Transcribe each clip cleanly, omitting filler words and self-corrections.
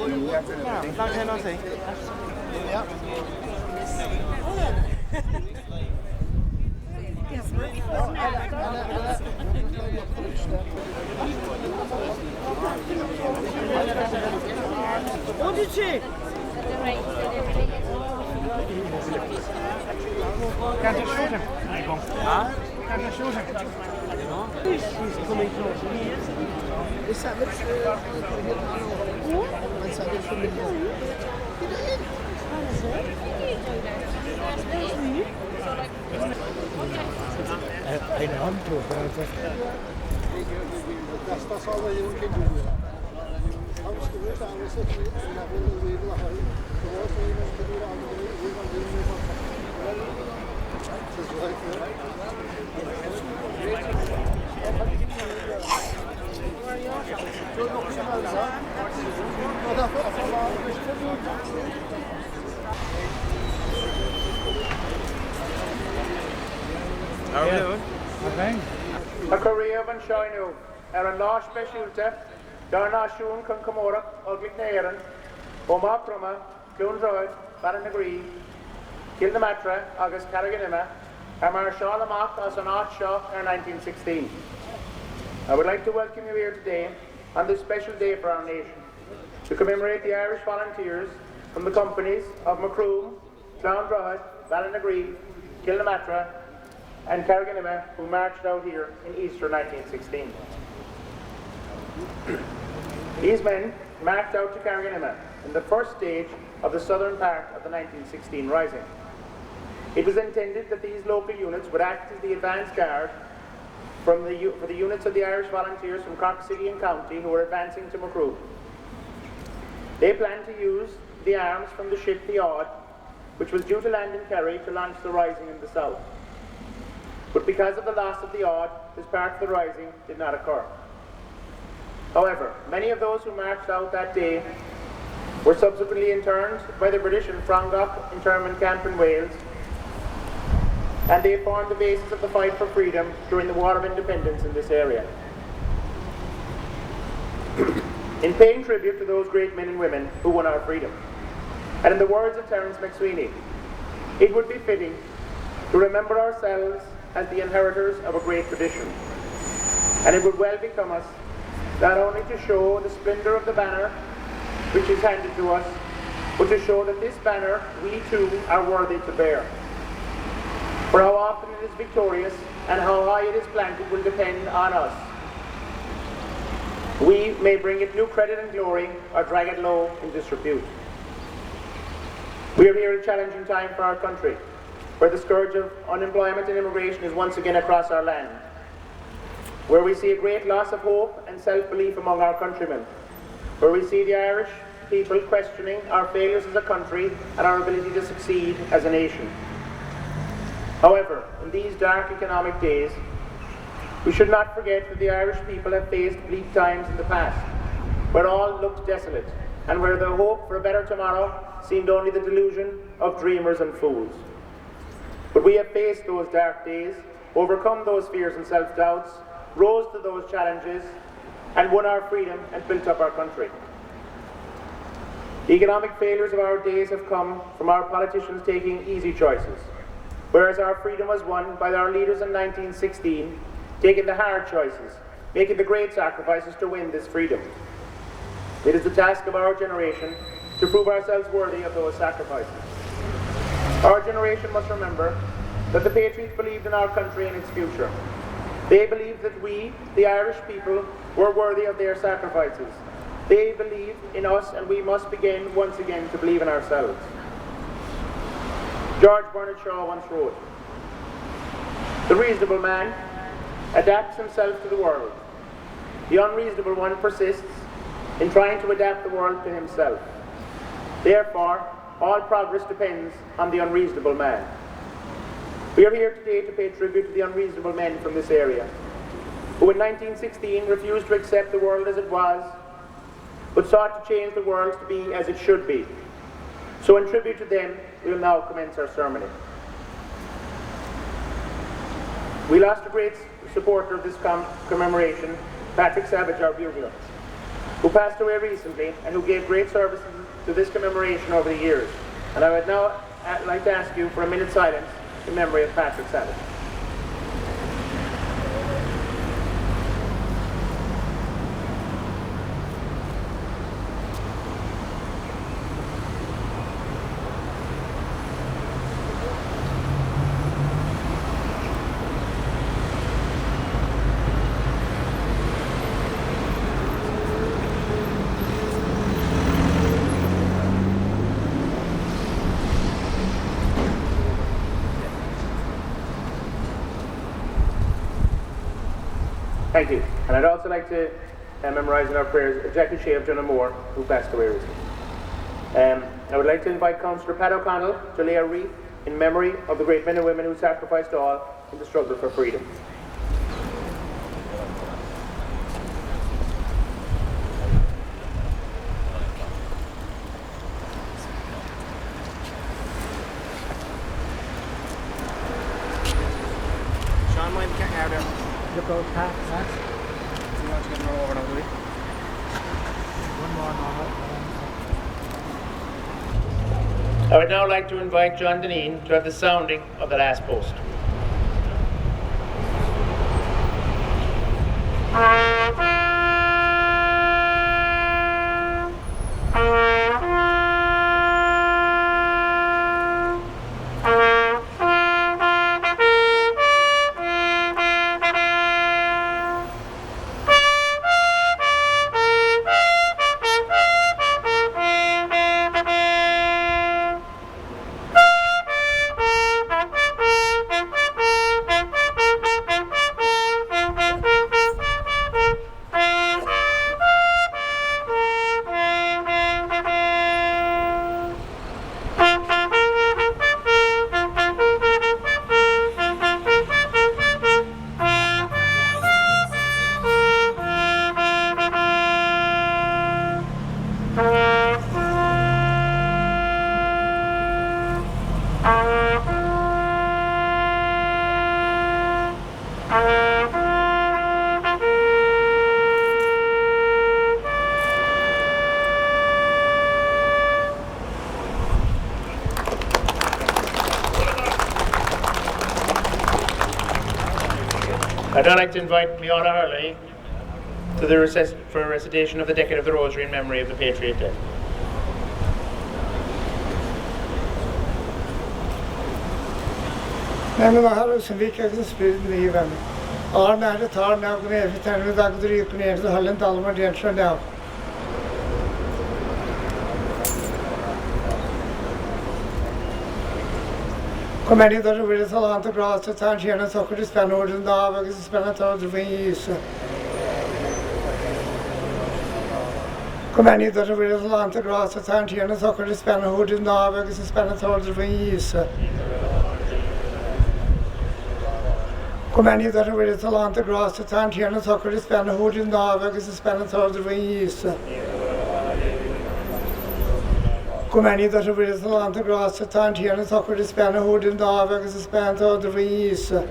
Lang hen og se. Ja. What did she? Can't you shoot him? Huh? Can't you shoot him? He's coming close. Is that what's How are we doing? A career of Shinu, an Lash Beshulte, Darna Shun Concommora, Ugly Naran, Macroom, Clunroyd, Baranagree, Kildamatra, August Carriganima, and Marshall Amak as an Art Shaw in 1916. I would like to welcome you here today on this special day for our nation to commemorate the Irish volunteers from the companies of Macroom, Clonroyd, Baranagree, Kildamatra, and Carriganima who marched out here in Easter 1916. These men marched out to Carriganima in the first stage of the southern part of the 1916 Rising. It was intended that these local units would act as the advance guard for the units of the Irish volunteers from Cork City and County who were advancing to Macroom. They planned to use the arms from the ship the Odd, which was due to land in Kerry to launch the Rising in the south. But because of the loss of the Odd, this part of the Rising did not occur. However, many of those who marched out that day were subsequently interned by the British in Frongoch internment camp in Wales, and they formed the basis of the fight for freedom during the War of Independence in this area. In paying tribute to those great men and women who won our freedom, and in the words of Terence McSweeney, it would be fitting to remember ourselves as the inheritors of a great tradition, and it would well become us not only to show the splendour of the banner which is handed to us, but to show that this banner we too are worthy to bear. For how often it is victorious and how high it is planted will depend on us. We may bring it new credit and glory or drag it low in disrepute. We are here at a challenging time for our country, where the scourge of unemployment and immigration is once again across our land, where we see a great loss of hope and self-belief among our countrymen, where we see the Irish people questioning our failures as a country and our ability to succeed as a nation. However, in these dark economic days, we should not forget that the Irish people have faced bleak times in the past, where all looked desolate, and where the hope for a better tomorrow seemed only the delusion of dreamers and fools. But we have faced those dark days, overcome those fears and self-doubts, rose to those challenges, and won our freedom and built up our country. The economic failures of our days have come from our politicians taking easy choices, whereas our freedom was won by our leaders in 1916 taking the hard choices, making the great sacrifices to win this freedom. It is the task of our generation to prove ourselves worthy of those sacrifices. Our generation must remember that the patriots believed in our country and its future. They believed that we, the Irish people, were worthy of their sacrifices. They believed in us, and we must begin once again to believe in ourselves. George Bernard Shaw once wrote, "The reasonable man adapts himself to the world. The unreasonable one persists in trying to adapt the world to himself. Therefore, all progress depends on the unreasonable man." We are here today to pay tribute to the unreasonable men from this area, who in 1916 refused to accept the world as it was, but sought to change the world to be as it should be. So in tribute to them, we will now commence our ceremony. We lost a great supporter of this commemoration, Patrick Savage, our bugler. who passed away recently and who gave great services to this commemoration over the years. And I would now like to ask you for a minute's silence in memory of Patrick Savage. Thank you. And I'd also like to memorize in our prayers Jackie Shea of Dunamore, who passed away recently. I would like to invite Councillor Pat O'Connell to lay a wreath in memory of the great men and women who sacrificed all in the struggle for freedom. Sean, mind getting out there? Look out, Pat. You want to get run over now, do we? One more now. I would now like to invite John Deneen to have the sounding of the last post. I'd now like to invite Miana Hurley to the for a recitation of the Decade of the Rosary in memory of the Patriot Day. Name mahalo sivika spirit liven. All matter thought now can every time with Agri creates the Holland Alma Dension now. Comedy that is a lot of grass to touch here and soccer is spent over the Nava is spent out of the Comedy that is a lot of grass to touch here and soccer is spent over the Nava is spent out of the Comedy that is a lot of grass to touch here and soccer is spent over the Nava is spent out of the Comedy that is a lot of grass to touch here and soccer is spent over the Nava is spent out of the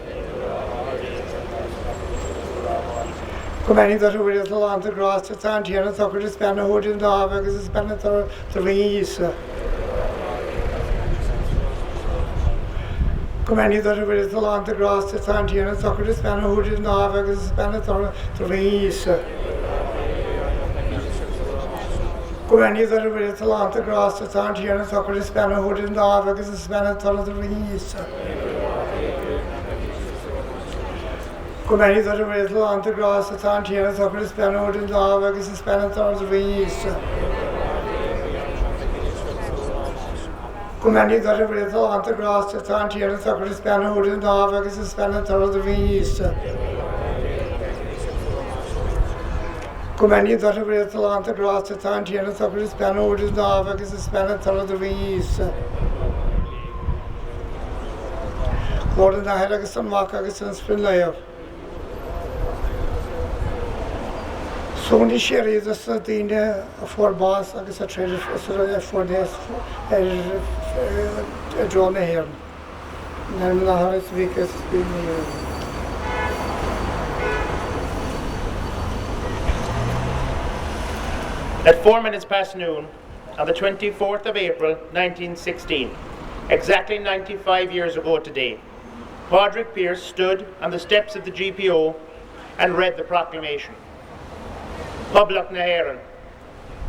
Comedy that is a lot of grass to touch here and soccer is spent over the Nava is spent out of the Comedy that is a lot of grass to touch here and soccer is spent over the Nava is spent out of the Comedy that is a lot of grass to touch here and soccer is spent over the Nava is spent out of the Comedy that is a lot of grass to touch here and soccer is spent over the Nava is spent out of the Comedy that is a lot of grass to touch here and soccer is spent over the Nava is spent out of the Comedy that is a lot of grass to touch here and soccer is spent over the Nava is spent out of the Lord and I like some Maka and Spin Layer. So when the share is a certain for boss, I guess a treasure for this drawn here. And I'm not as weak as being At 4 minutes past noon, on the 24th of April 1916, exactly 95 years ago today, Padraig Pearse stood on the steps of the GPO and read the proclamation. Public na Éireann,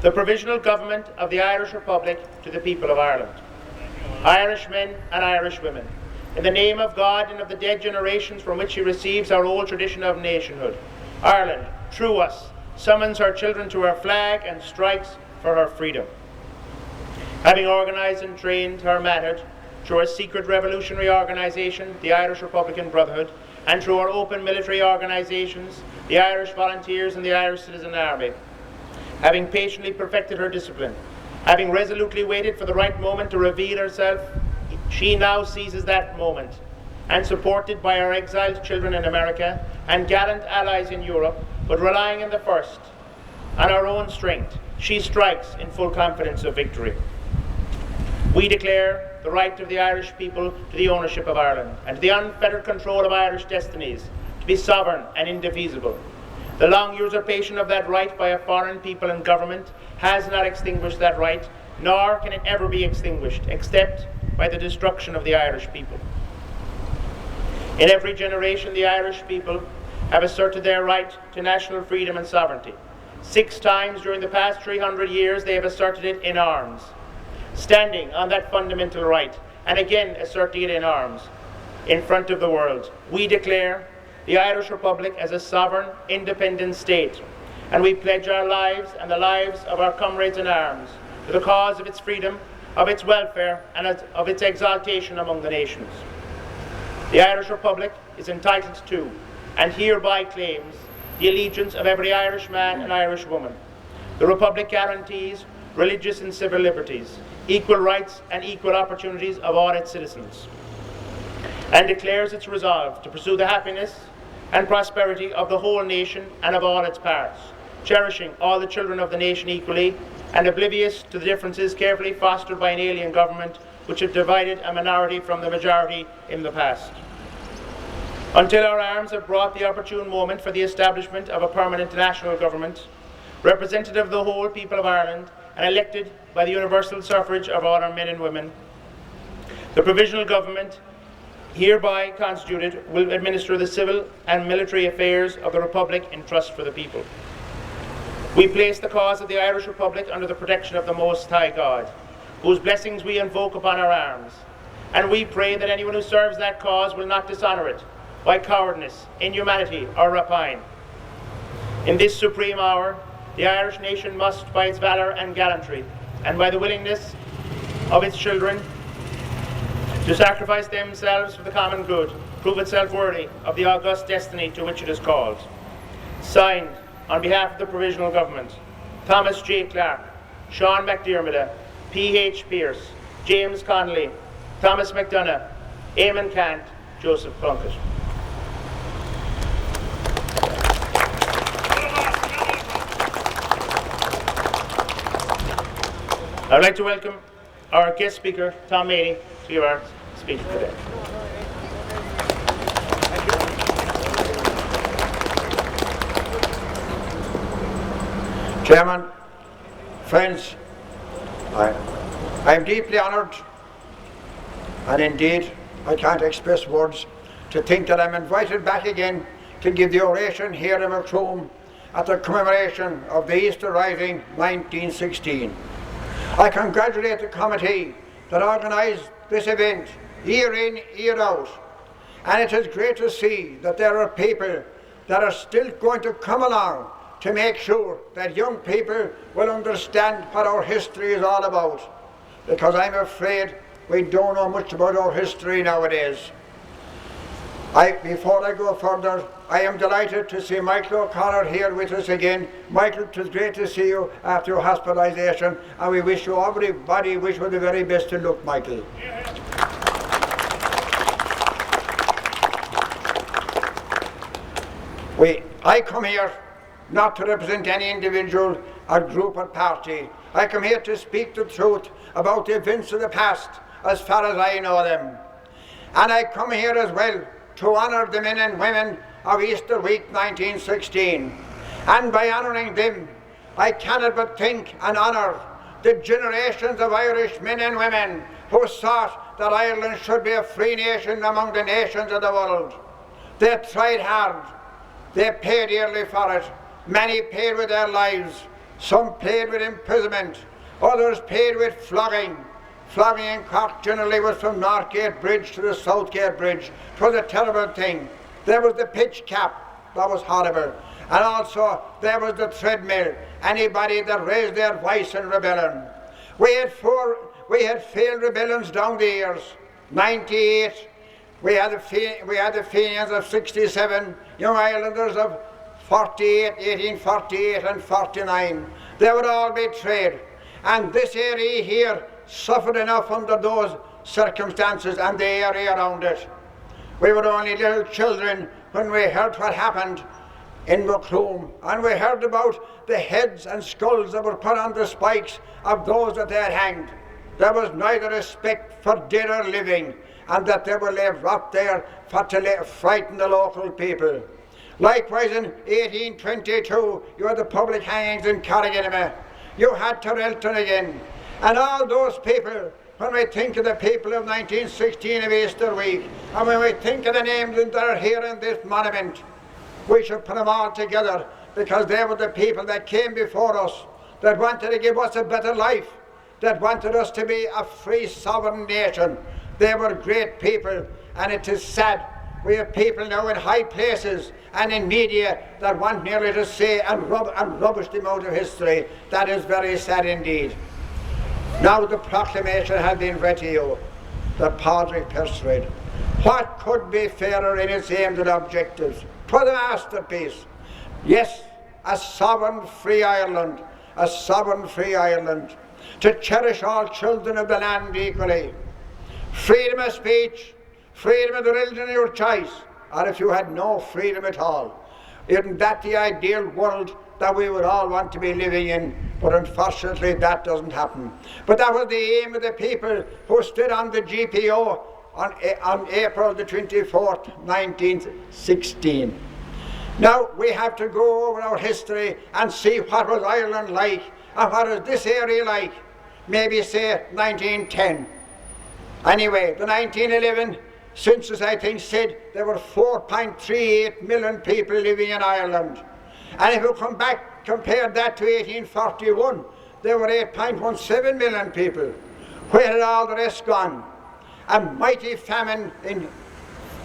the Provisional Government of the Irish Republic to the people of Ireland. Irish men and Irish women, in the name of God and of the dead generations from which he receives our old tradition of nationhood, Ireland, through us, summons her children to her flag and strikes for her freedom. Having organised and trained her manhood through a secret revolutionary organisation, the Irish Republican Brotherhood, and through our open military organisations, the Irish Volunteers and the Irish Citizen Army, having patiently perfected her discipline, having resolutely waited for the right moment to reveal herself, she now seizes that moment, and supported by our exiled children in America and gallant allies in Europe, but relying on the first, on our own strength, she strikes in full confidence of victory. We declare the right of the Irish people to the ownership of Ireland and to the unfettered control of Irish destinies, to be sovereign and indefeasible. The long usurpation of that right by a foreign people and government has not extinguished that right, nor can it ever be extinguished, except by the destruction of the Irish people. In every generation, the Irish people have asserted their right to national freedom and sovereignty. 6 times during the past 300 years, they have asserted it in arms, standing on that fundamental right, and again asserting it in arms, in front of the world. We declare the Irish Republic as a sovereign, independent state, and we pledge our lives and the lives of our comrades in arms to the cause of its freedom, of its welfare, and of its exaltation among the nations. The Irish Republic is entitled to, and hereby claims, the allegiance of every Irish man and Irish woman. The Republic guarantees religious and civil liberties, equal rights and equal opportunities of all its citizens, and declares its resolve to pursue the happiness and prosperity of the whole nation and of all its parts, cherishing all the children of the nation equally, and oblivious to the differences carefully fostered by an alien government which have divided a minority from the majority in the past. Until our arms have brought the opportune moment for the establishment of a permanent national government, representative of the whole people of Ireland, and elected by the universal suffrage of all our men and women, the provisional government hereby constituted will administer the civil and military affairs of the Republic in trust for the people. We place the cause of the Irish Republic under the protection of the Most High God, whose blessings we invoke upon our arms, and we pray that anyone who serves that cause will not dishonour it by cowardice, inhumanity, or rapine. In this supreme hour, the Irish nation must, by its valour and gallantry, and by the willingness of its children to sacrifice themselves for the common good, prove itself worthy of the august destiny to which it is called. Signed, on behalf of the Provisional Government, Thomas J. Clark, Sean McDermott, P.H. Pearse, James Connolly, Thomas McDonough, Eamon Cant, Joseph Plunkett. I would like to welcome our guest speaker, Tom Meaney, to give our speech today. Chairman, friends, I am deeply honoured, and indeed I can't express words, to think that I'm invited back again to give the oration here in Macroom at the commemoration of the Easter Rising 1916. I congratulate the committee that organised this event year in, year out, and it is great to see that there are people that are still going to come along to make sure that young people will understand what our history is all about, because I'm afraid we don't know much about our history nowadays. Before I go further, I am delighted to see Michael O'Connor here with us again. Michael, it was great to see you after your hospitalisation, and we wish you, everybody, wish you the very best of luck, Michael. I come here not to represent any individual or group or party. I come here to speak the truth about the events of the past as far as I know them. And I come here as well to honour the men and women of Easter week 1916. And by honouring them, I cannot but think and honour the generations of Irish men and women who sought that Ireland should be a free nation among the nations of the world. They tried hard. They paid dearly for it. Many paid with their lives. Some paid with imprisonment. Others paid with flogging. Flogging in Cork generally was from Northgate Bridge to the Southgate Bridge. It was a terrible thing. There was the pitch cap. That was horrible. And also there was the treadmill. Anybody that raised their voice in rebellion. We had failed rebellions down the years. 98, we had the Fenians of 67, Young Islanders of 48, 1848 and 49. They were all betrayed. And this area here suffered enough under those circumstances and the area around it. We were only little children when we heard what happened in Macroom, and we heard about the heads and skulls that were put on the spikes of those that they had hanged. There was neither respect for dead or living, and that they were left rot there to frighten the local people. Likewise in 1822, you had the public hangings in Carriganima. You had Torelton again. And all those people, when we think of the people of 1916 of Easter week, and when we think of the names that are here in this monument, we should put them all together, because they were the people that came before us, that wanted to give us a better life, that wanted us to be a free sovereign nation. They were great people, and it is sad. We have people now in high places and in media that want nearly to say and rubbish them out of history. That is very sad indeed. Now the proclamation has been read to you, the Padraig Persuade. What could be fairer in its aims and objectives? 'Twas a masterpiece. Yes, a sovereign free Ireland, a sovereign free Ireland, to cherish all children of the land equally. Freedom of speech, freedom of the religion of your choice, or if you had no freedom at all. Isn't that the ideal world that we would all want to be living in? But unfortunately that doesn't happen. But that was the aim of the people who stood on the GPO on April the 24th, 1916. Now we have to go over our history and see what was Ireland like and what is this area like. Maybe say 1910. Anyway, the 1911 census, I think, said there were 4.38 million people living in Ireland. And if you come back, compare that to 1841, there were 8.17 million people. Where had all the rest gone? A mighty famine in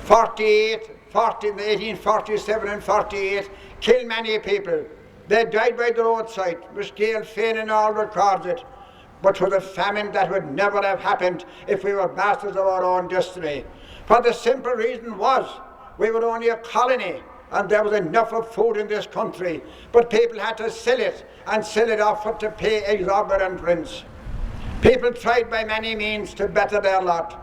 1847 and 48 killed many people. They died by the roadside. Miss Gail Fane and all records it. But it was a famine that would never have happened if we were masters of our own destiny. For the simple reason was, we were only a colony, and there was enough of food in this country, but people had to sell it, and sell it off to pay exorbitant rents. People tried by many means to better their lot.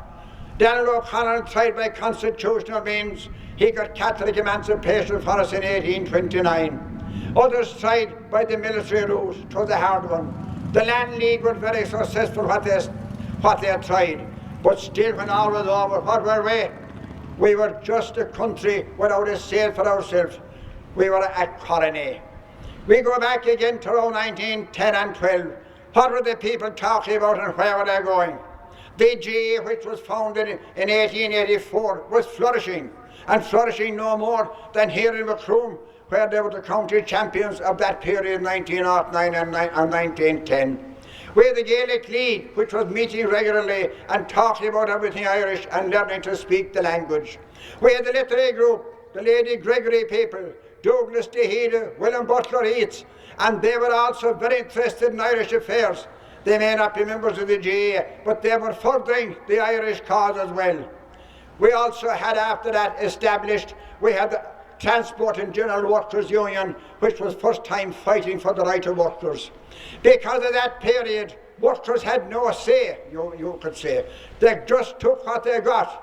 Daniel O'Connell tried by constitutional means. He got Catholic emancipation for us in 1829. Others tried by the military route. It was a hard one. The Land League was very successful what they tried. But still, when all was over, what were we? We were just a country without a sale for ourselves. We were a colony. We go back again to around 1910 and 12. What were the people talking about and where were they going? The GA, which was founded in 1884, was flourishing, and flourishing no more than here in Macroom, where they were the county champions of that period, 1909 and 1910. We had the Gaelic League, which was meeting regularly and talking about everything Irish and learning to speak the language. We had the literary group, the Lady Gregory people, Douglas DeHede, William Butler Yeats, and they were also very interested in Irish affairs. They may not be members of the GA, but they were furthering the Irish cause as well. We also had, after that, established, we had the Transport and General Workers Union, which was first time fighting for the right of workers. Because of that period, workers had no say, you could say. They just took what they got.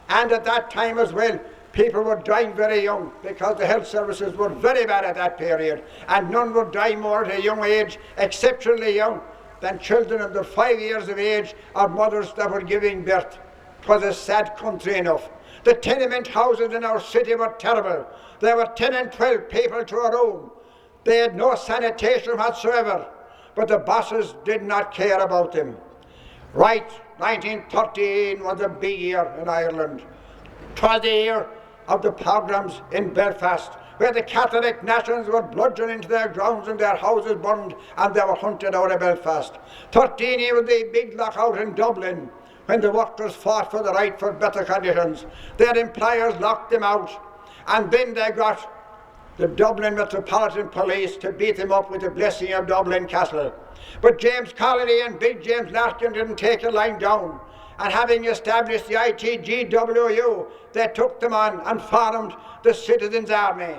And at that time as well, people were dying very young because the health services were very bad at that period. And none would die more at a young age, exceptionally young, than children under 5 years of age or mothers that were giving birth. It was a sad country enough. The tenement houses in our city were terrible. There were 10 and 12 people to a room. They had no sanitation whatsoever, but the bosses did not care about them. Right, 1913 was a big year in Ireland. 'Twas the year of the pogroms in Belfast, where the Catholic nations were bludgeoned into their grounds and their houses burned, and they were hunted out of Belfast. 13 was the big lockout in Dublin, when the workers fought for the right for better conditions. Their employers locked them out, and then they got the Dublin Metropolitan Police to beat them up with the blessing of Dublin Castle. But James Connolly and Big James Larkin didn't take a line down, and having established the ITGWU, they took them on and formed the Citizens' Army,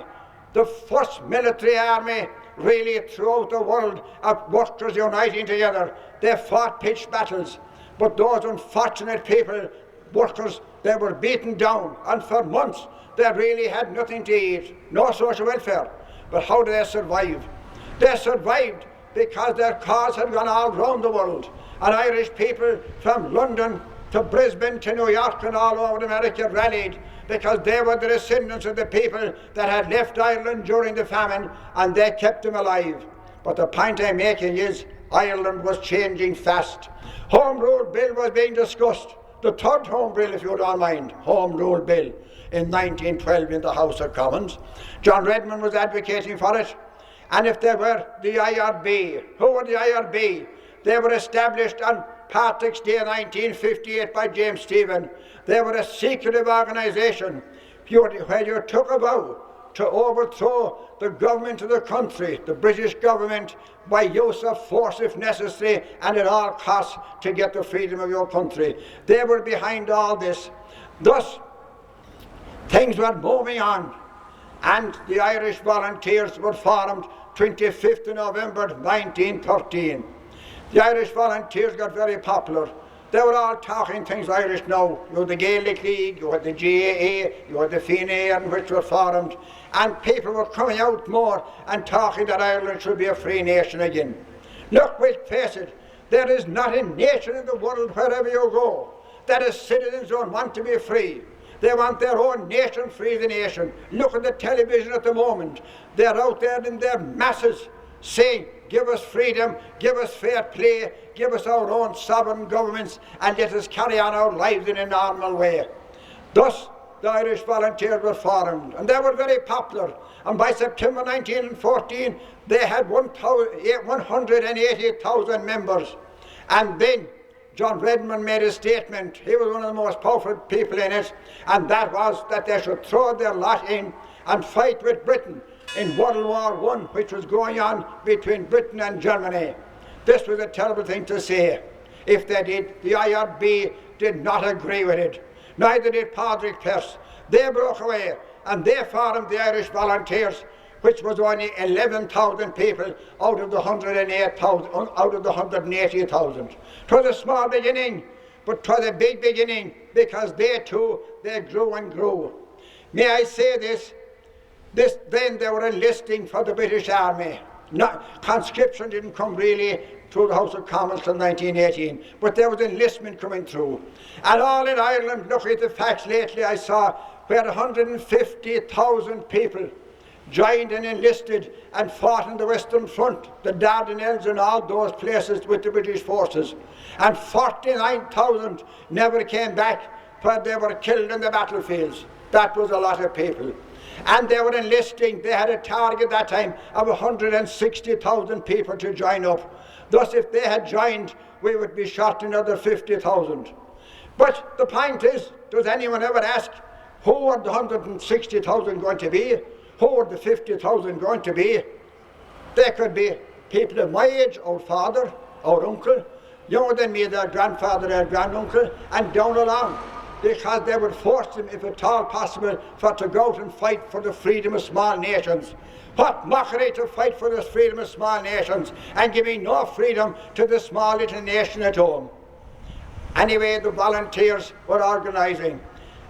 the first military army really throughout the world of workers uniting together. They fought pitched battles, but those unfortunate people, workers, they were beaten down, and for months they really had nothing to eat, no social welfare. But how did they survive? They survived because their cause had gone all round the world, and Irish people from London to Brisbane to New York and all over America rallied, because they were the descendants of the people that had left Ireland during the famine, and they kept them alive. But the point I'm making is Ireland was changing fast. Home Rule Bill was being discussed, the third Home Bill, if you don't mind, Home Rule Bill, in 1912 in the House of Commons. John Redmond was advocating for it. And if they were the IRB, who were the IRB? They were established on Patrick's Day 1958 by James Stephen. They were a secretive organisation where you took a vow to overthrow the government of the country, the British government, by use of force if necessary, and at all costs to get the freedom of your country. They were behind all this. Thus, things were moving on, and the Irish Volunteers were formed 25th of November 1913. The Irish Volunteers got very popular. They were all talking things Irish now. You had the Gaelic League, you had the GAA, you had the Fine Gael, which were formed, and people were coming out more and talking that Ireland should be a free nation again. Look, we'll face it, there is not a nation in the world, wherever you go, that its citizens don't want to be free. They want their own nation, free the nation. Look at the television at the moment. They're out there in their masses saying, give us freedom, give us fair play, give us our own sovereign governments, and let us carry on our lives in a normal way. Thus, the Irish Volunteers were formed, and they were very popular. And by September 1914, they had 180,000 members. And then John Redmond made a statement. He was one of the most powerful people in it, and that was that they should throw their lot in and fight with Britain in World War I, which was going on between Britain and Germany. This was a terrible thing to say. If they did, the IRB did not agree with it. Neither did Padraig Pearse. They broke away, and they formed the Irish Volunteers, which was only 11,000 people out of the 108,000, out of the 180,000. It was a small beginning, but it was a big beginning, because they too, they grew and grew. May I say this? Then they were enlisting for the British Army. Conscription didn't come really through the House of Commons till 1918, but there was enlistment coming through. And all in Ireland, looking at the facts lately, I saw where 150,000 people joined and enlisted and fought in the Western Front, the Dardanelles and all those places with the British forces. And 49,000 never came back, for they were killed in the battlefields. That was a lot of people. And they were enlisting. They had a target that time of 160,000 people to join up. Thus, if they had joined, we would be shot another 50,000. But the point is, does anyone ever ask, who are the 160,000 going to be? Who are the 50,000 going to be? They could be people of my age, our father, our uncle, younger than me, their grandfather, their granduncle, and down along. Because they would force them, if at all possible, to go out and fight for the freedom of small nations. What mockery to fight for the freedom of small nations and giving no freedom to the small little nation at home. Anyway, the volunteers were organising,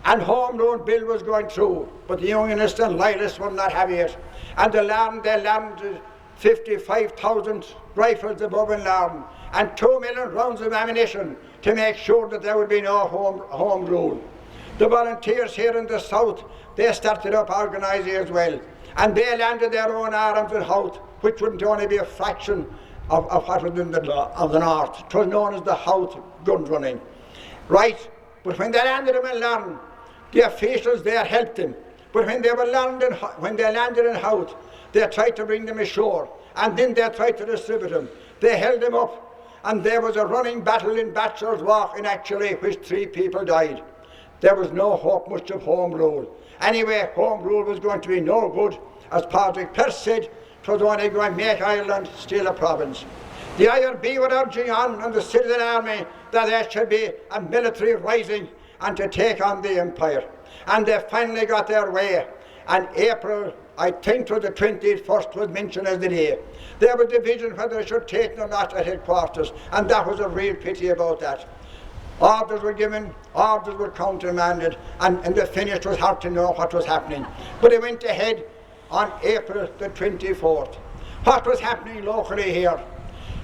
and Home Rule Bill was going through, but the Unionists and Loyalists were not having it. And they landed 55,000 rifles above in Larne and 2 million rounds of ammunition to make sure that there would be no home rule. The volunteers here in the south, they started up organising as well, and they landed their own arms in Howth which would only be a fraction of what was in the north. It was known as the Howth gun running. Right, but when they landed in Milan, the officials there helped them. But when they landed in Howth, they tried to bring them ashore, and then they tried to distribute them. They held them up, and there was a running battle in Bachelor's Walk, in actually which 3 people died. There was no hope much of Home Rule. Anyway, Home Rule was going to be no good. As Patrick Pearse said, it was only going to make Ireland still a province. The IRB were urging on, and the Citizen Army, that there should be a military rising and to take on the empire. And they finally got their way. And April, I think, was the 21st was mentioned as the day. There was division whether they should take or not at headquarters, and that was a real pity about that. Orders were given, orders were countermanded, and in the finish it was hard to know what was happening. But it went ahead on April the 24th. What was happening locally here?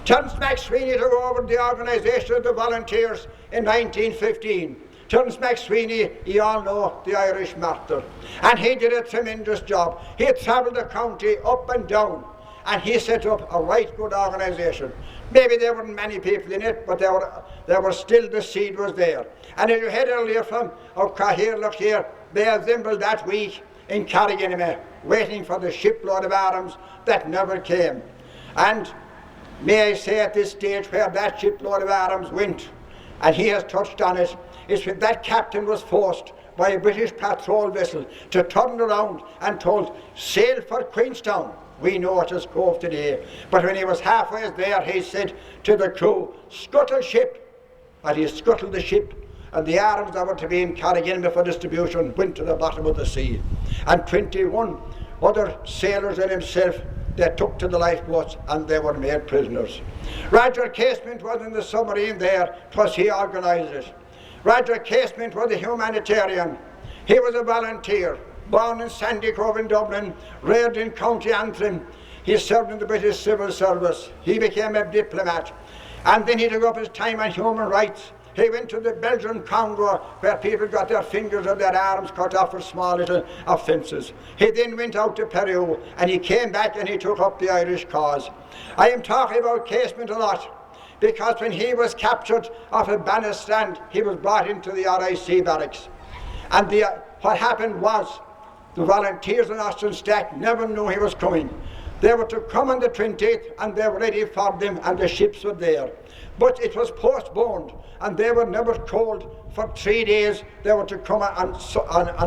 Terence McSweeney took over the organisation of the volunteers in 1915. Terence McSweeney, you all know, the Irish martyr. And he did a tremendous job. He travelled the county up and down, and he set up a right good organisation. Maybe there weren't many people in it, but there were still, the seed was there. And as you heard earlier from our Cathaoirleach here, they assembled that week in Carriganime, waiting for the shipload of arms that never came. And may I say at this stage where that shipload of arms went, and he has touched on it, is when that captain was forced by a British patrol vessel to turn around and told, sail for Queenstown. We know it as Cove today. But when he was halfway there, he said to the crew, scuttle ship. And he scuttled the ship, and the arms that were to be in Carriganime for distribution went to the bottom of the sea. And 21 other sailors and himself, they took to the lifeboats, and they were made prisoners. Roger Casement was in the submarine there. 'Twas he organised it. Roger Casement was a humanitarian. He was a volunteer, born in Sandy Cove in Dublin, reared in County Antrim. He served in the British Civil Service. He became a diplomat. And then he took up his time on human rights. He went to the Belgian Congo, where people got their fingers or their arms cut off for small little offences. He then went out to Peru, and he came back and he took up the Irish cause. I am talking about Casement a lot, because when he was captured off a Bannistrand, he was brought into the RIC barracks. And what happened was, the volunteers in Austin Stack never knew he was coming. They were to come on the 20th, and they were ready for them, and the ships were there. But it was postponed, and they were never told for 3 days they were to come on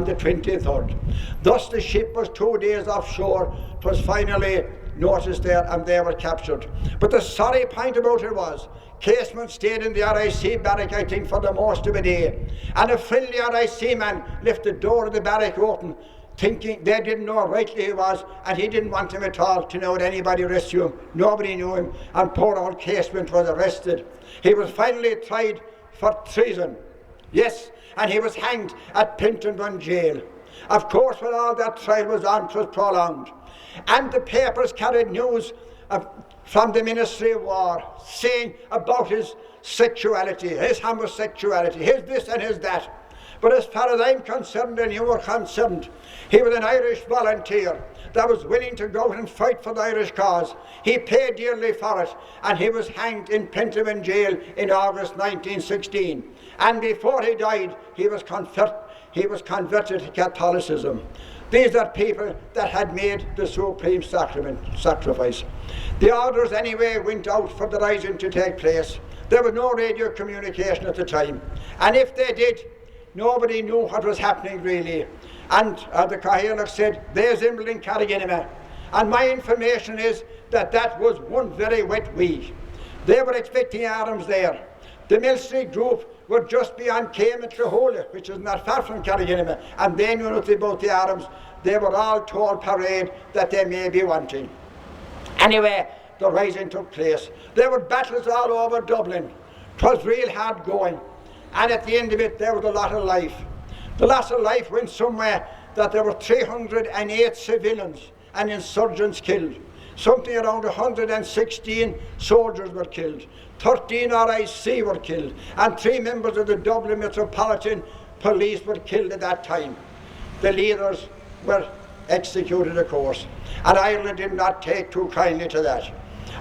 the 23rd. Thus the ship was 2 days offshore. It was finally noticed there, and they were captured. But the sorry point about it was, Casement stayed in the RIC barrack, I think, for the most of a day. And a friendly RIC man left the door of the barrack open, thinking they didn't know how rightly he was, and he didn't want him at all to know that anybody rescued him. Nobody knew him, and poor old Casement was arrested. He was finally tried for treason. Yes, and he was hanged at Pentonville jail. Of course, when all that trial was on, it was prolonged. And the papers carried news from the Ministry of War saying about his sexuality, his homosexuality, his this and his that. But as far as I'm concerned and you are concerned, he was an Irish volunteer that was willing to go and fight for the Irish cause. He paid dearly for it, and he was hanged in Pentonville jail in August 1916. And before he died, he was converted to Catholicism. These are people that had made the supreme sacrifice. The orders anyway went out for the rising to take place. There was no radio communication at the time, and if they did, nobody knew what was happening really. And the Cathaoirleach said, they assembled in Carriganime. And my information is that that was one very wet week. They were expecting arms there. The Mill Street group were just beyond Came and Trahola, which is not far from Carriganime, and they knew nothing about the arms. They were all told parade that they may be wanting. Anyway, the rising took place. There were battles all over Dublin. 'Twas real hard going. And at the end of it, there was a lot of life. The loss of life went somewhere that there were 308 civilians and insurgents killed. Something around 116 soldiers were killed. 13 RIC were killed. And 3 members of the Dublin Metropolitan Police were killed at that time. The leaders were executed, of course. And Ireland did not take too kindly to that.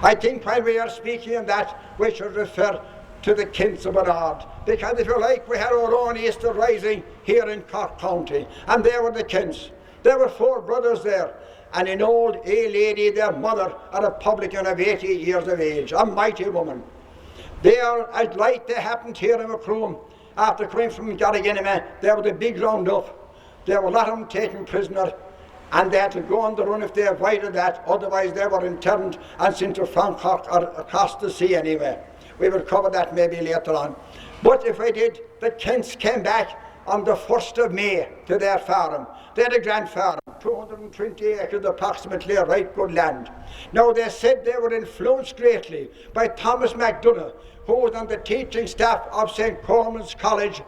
I think while we are speaking on that, we should refer to the Kints of Bernard, because if you like, we had our own Easter Rising here in Cork County, and they were the Kints. There were 4 brothers there, and an old lady, their mother, a Republican of 80 years of age, a mighty woman. They are as light they happened here in Macroom after coming from Garriganima. There was a big round up. There were a lot of them taken prisoner, and they had to go on the run if they avoided that, otherwise they were interned and sent to Frankfurt or across the sea anyway. We will cover that maybe later on. But if I did, the Kents came back on the 1st of May to their farm. They had a grand farm, 220 acres approximately, right good land. Now they said they were influenced greatly by Thomas MacDonagh, who was on the teaching staff of St. Coleman's College,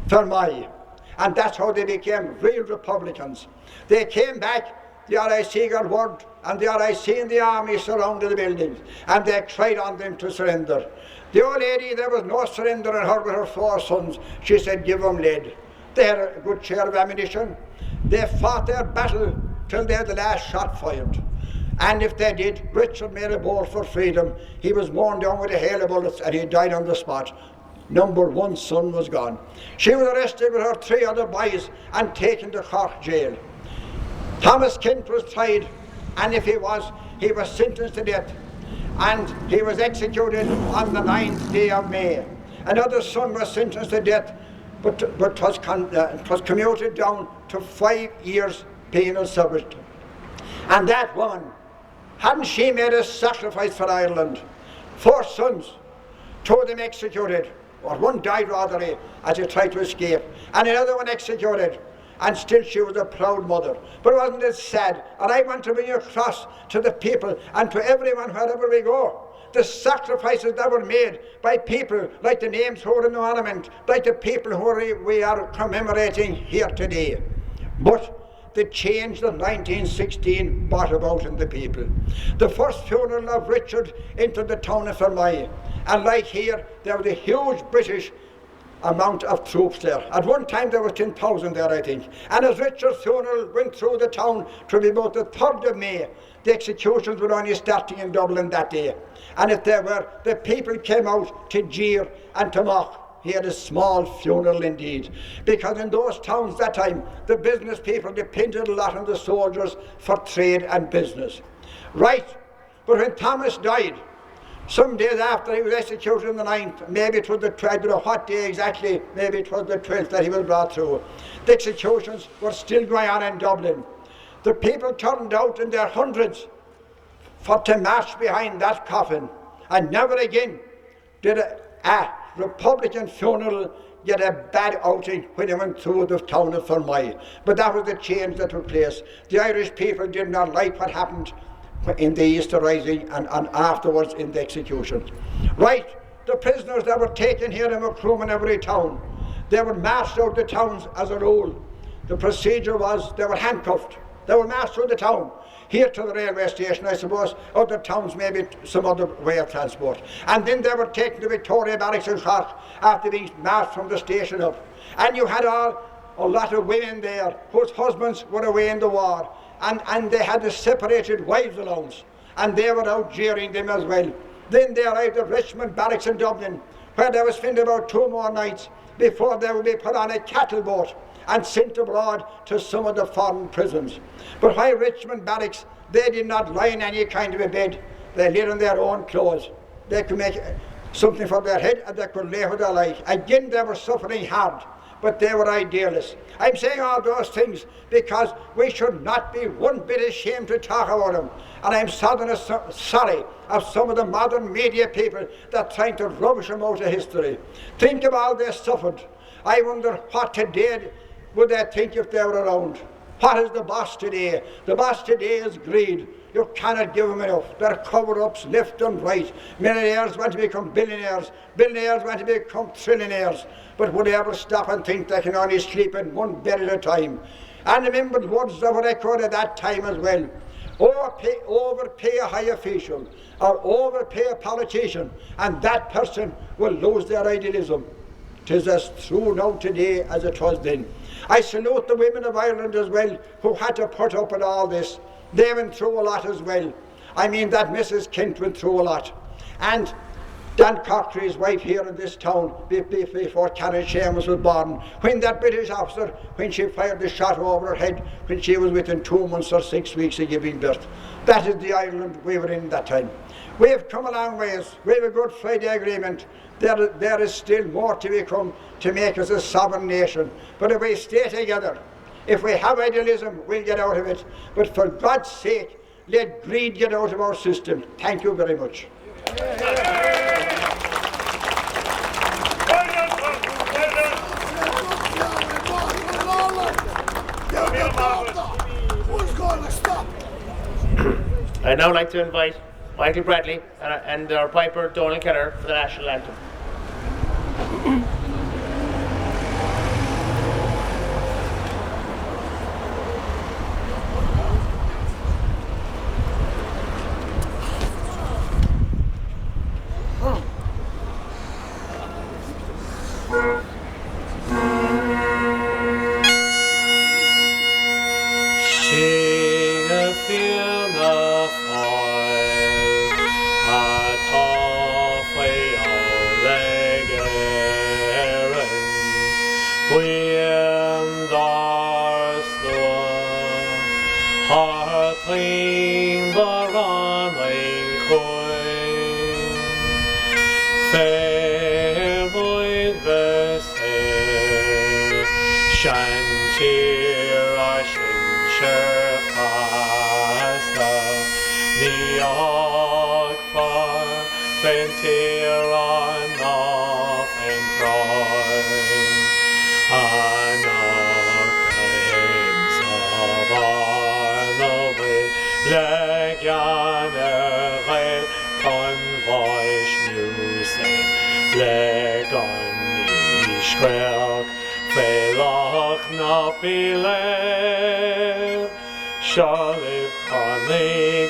Fermoy. And that's how they became real Republicans. They came back, the RIC got word, and the RIC and the army surrounded the buildings, and they cried on them to surrender. The old lady, there was no surrender in her with her 4 sons. She said, give them lead. They had a good share of ammunition. They fought their battle till they had the last shot fired. And if they did, Richard made a bolt for freedom. He was mown down with a hail of bullets, and he died on the spot. Number 1 son was gone. She was arrested with her 3 other boys and taken to Cork jail. Thomas Kent was tried, and if he was sentenced to death, and he was executed on the 9th day of May. Another son was sentenced to death, but was commuted down to 5 years penal servitude. And that woman, hadn't she made a sacrifice for Ireland? 4 sons, 2 of them executed, or 1 died rather as he tried to escape, and another one executed. And still she was a proud mother. But wasn't it sad? And I want to bring across to the people and to everyone wherever we go, the sacrifices that were made by people like the names who are in the monument, like the people who we are commemorating here today. But the change that 1916 brought about in the people. The first funeral of Richard into the town of Fermoy. And like here, there was a huge British amount of troops there. At one time there were 10,000 there, I think. And as Richard's funeral went through the town to be about the 3rd of May, the executions were only starting in Dublin that day. And if there were, the people came out to jeer and to mock. He had a small funeral indeed. Because in those towns that time, the business people depended a lot on the soldiers for trade and business. Right, but when Thomas died, some days after he was executed on the 9th, maybe it was the 12th, I don't know what day exactly, maybe it was the 12th that he was brought through. The executions were still going on in Dublin. The people turned out in their hundreds to march behind that coffin. And never again did a Republican funeral get a bad outing when he went through the town of Fermoy. But that was the change that took place. The Irish people did not like what happened in the Easter Rising and afterwards in the executions. Right, the prisoners that were taken here in Macroom in every town, they were marched out the towns as a rule. The procedure was they were handcuffed. They were marched through the town. Here to the railway station, I suppose, other towns maybe some other way of transport. And then they were taken to Victoria Barracks in Cork after being marched from the station up. And you had a lot of women there whose husbands were away in the war. And they had a separated wives allowance, and they were out jeering them as well. Then they arrived at Richmond Barracks in Dublin, where they were spent about 2 more nights before they would be put on a cattle boat and sent abroad to some of the foreign prisons. But while Richmond Barracks, they did not lie in any kind of a bed. They lay in their own clothes. They could make something for their head, and they could lay where they like. Again, they were suffering hard, but they were idealists. I'm saying all those things because we should not be one bit ashamed to talk about them. And I'm sorry of some of the modern media people that are trying to rubbish them out of history. Think of all they suffered. I wonder what today would they think if they were around. What is the boss today? The boss today is greed. You cannot give them enough. There are cover-ups left and right. Millionaires want to become billionaires. Billionaires want to become trillionaires. But would they ever stop and think they can only sleep in one bed at a time? And remember the words that were echoed at that time as well. Overpay a high official or overpay a politician, and that person will lose their idealism. 'Tis as true now today as it was then. I salute the women of Ireland as well, who had to put up with all this. They went through a lot as well. I mean, that Mrs. Kent went through a lot. And Dan Cochrane's wife here in this town, before Karen Seamus was born, when that British officer, when she fired the shot over her head, when she was within 2 months or 6 weeks of giving birth. That is the Ireland we were in that time. We have come a long ways. We have a Good Friday Agreement. There is still more to become to make us a sovereign nation. But if we stay together, if we have idealism, we'll get out of it. But for God's sake, let greed get out of our system. Thank you very much. I'd now like to invite Michael Bradley and our piper Donald Keller for the national anthem. Shall live on the